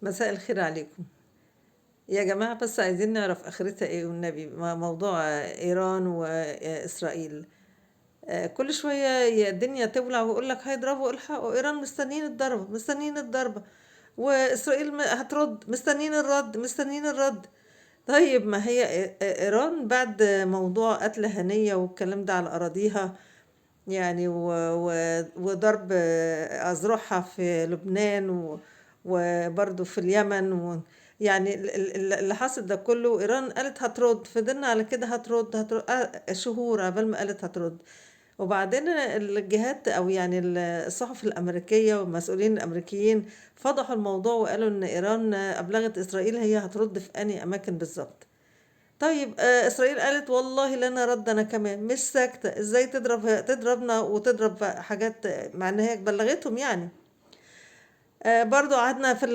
مساء الخير عليكم يا جماعة، بس عايزين نعرف آخرتها إيه والنبي موضوع إيران وإسرائيل. كل شوية الدنيا تولع ويقول لك هيضربوا، الحقوا إيران، مستنيين الضربة مستنيين الضربة، وإسرائيل هترد، مستنيين الرد مستنيين الرد. طيب ما هي إيران بعد موضوع قتل هنية والكلام ده على أراضيها، يعني وضرب أذرعها في لبنان وبرضه في اليمن يعني اللي حصل ده كله، إيران قالت هترد، فضلنا على كده هترد شهور قبل ما قالت هترد. وبعدين الجهات أو يعني الصحف الأمريكية والمسؤولين الأمريكيين فضحوا الموضوع وقالوا إن إيران أبلغت إسرائيل هي هترد في أي أماكن بالظبط. طيب إسرائيل قالت والله لنا رد، أنا كمان مش ساكتة، إزاي تضربنا وتضرب حاجات مع إن هي بلغتهم يعني. برضو قعدنا في